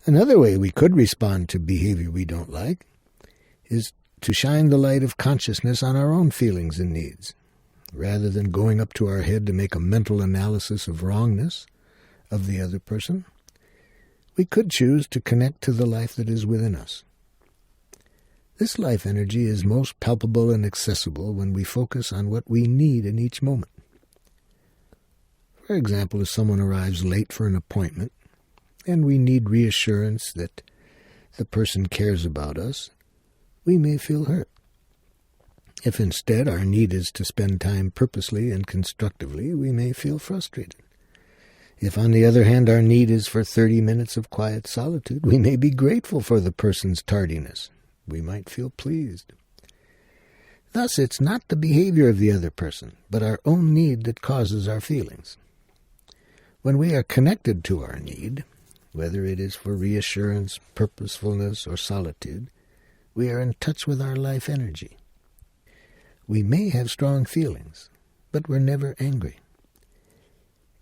Another way we could respond to behavior we don't like is to shine the light of consciousness on our own feelings and needs. Rather than going up to our head to make a mental analysis of wrongness of the other person, we could choose to connect to the life that is within us. This life energy is most palpable and accessible when we focus on what we need in each moment. For example, if someone arrives late for an appointment and we need reassurance that the person cares about us, we may feel hurt. If instead our need is to spend time purposely and constructively, we may feel frustrated. If, on the other hand, our need is for 30 minutes of quiet solitude, we may be grateful for the person's tardiness. We might feel pleased. Thus, it's not the behavior of the other person, but our own need that causes our feelings. When we are connected to our need, whether it is for reassurance, purposefulness, or solitude, we are in touch with our life energy. We may have strong feelings, but we're never angry.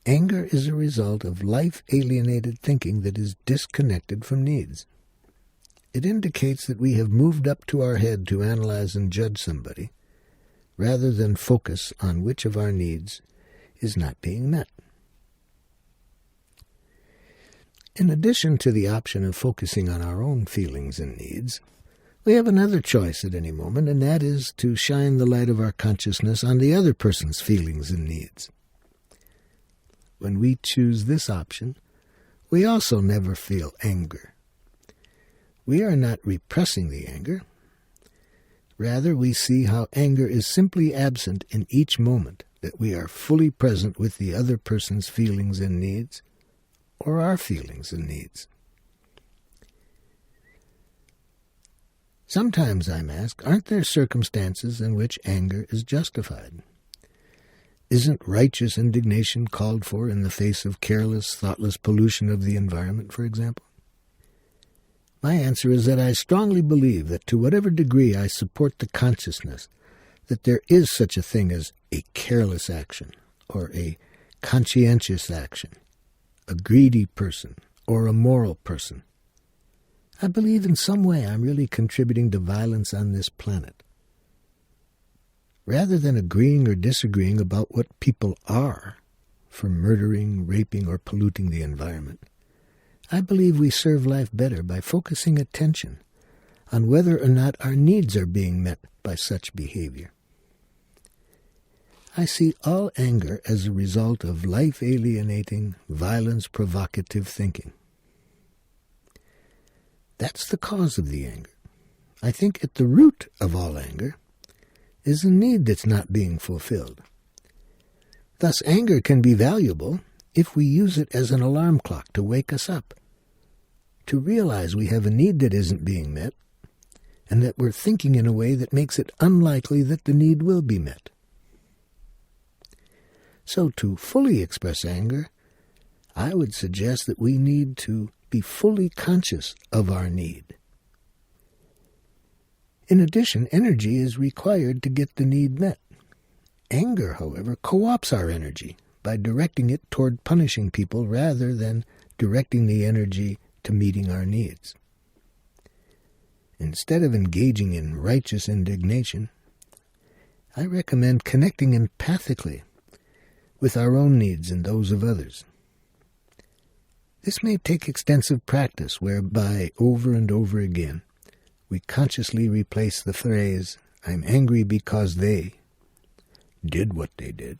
Anger is a result of life-alienated thinking that is disconnected from needs. It indicates that we have moved up to our head to analyze and judge somebody, rather than focus on which of our needs is not being met. In addition to the option of focusing on our own feelings and needs, we have another choice at any moment, and that is to shine the light of our consciousness on the other person's feelings and needs. When we choose this option, we also never feel anger. We are not repressing the anger. Rather, we see how anger is simply absent in each moment, that we are fully present with the other person's feelings and needs, or our feelings and needs. Sometimes I'm asked, aren't there circumstances in which anger is justified? Isn't righteous indignation called for in the face of careless, thoughtless pollution of the environment, for example? My answer is that I strongly believe that to whatever degree I support the consciousness that there is such a thing as a careless action, or a conscientious action, a greedy person, or a moral person, I believe in some way I'm really contributing to violence on this planet. Rather than agreeing or disagreeing about what people are for murdering, raping, or polluting the environment, I believe we serve life better by focusing attention on whether or not our needs are being met by such behavior. I see all anger as a result of life-alienating, violence-provocative thinking. That's the cause of the anger. I think at the root of all anger is a need that's not being fulfilled. Thus, anger can be valuable if we use it as an alarm clock to wake us up, to realize we have a need that isn't being met, and that we're thinking in a way that makes it unlikely that the need will be met. So to fully express anger, I would suggest that we need to be fully conscious of our need. In addition, energy is required to get the need met. Anger, however, co-opts our energy by directing it toward punishing people rather than directing the energy to meeting our needs. Instead of engaging in righteous indignation, I recommend connecting empathically with our own needs and those of others. This may take extensive practice, whereby over and over again we consciously replace the phrase, "I'm angry because they did what they did,"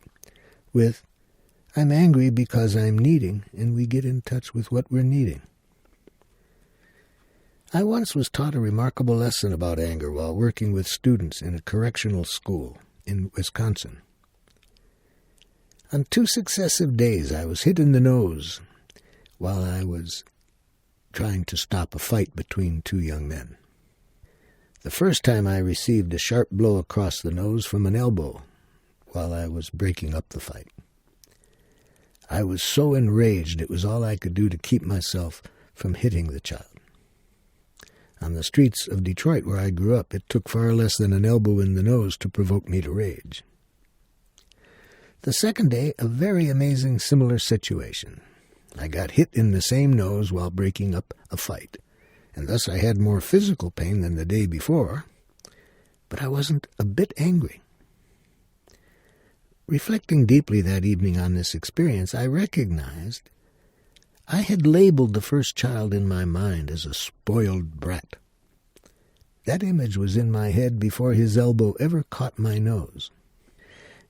with, "I'm angry because I'm needing," and we get in touch with what we're needing. I once was taught a remarkable lesson about anger while working with students in a correctional school in Wisconsin. On 2 successive days I was hit in the nose while I was trying to stop a fight between 2 young men. The first time I received a sharp blow across the nose from an elbow while I was breaking up the fight. I was so enraged it was all I could do to keep myself from hitting the child. On the streets of Detroit, where I grew up, it took far less than an elbow in the nose to provoke me to rage. The second day, a very amazing similar situation. I got hit in the same nose while breaking up a fight, and thus I had more physical pain than the day before, but I wasn't a bit angry. Reflecting deeply that evening on this experience, I recognized I had labeled the first child in my mind as a spoiled brat. That image was in my head before his elbow ever caught my nose.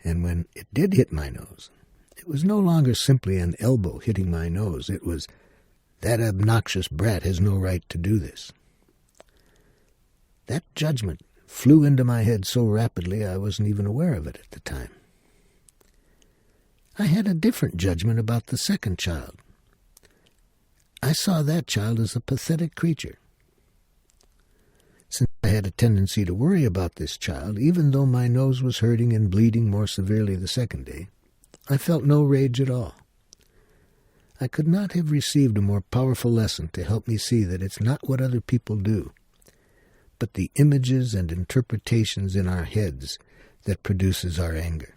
And when it did hit my nose, it was no longer simply an elbow hitting my nose. It was, that obnoxious brat has no right to do this. That judgment flew into my head so rapidly I wasn't even aware of it at the time. I had a different judgment about the second child. I saw that child as a pathetic creature. Since I had a tendency to worry about this child, even though my nose was hurting and bleeding more severely the second day, I felt no rage at all. I could not have received a more powerful lesson to help me see that it's not what other people do, but the images and interpretations in our heads that produces our anger.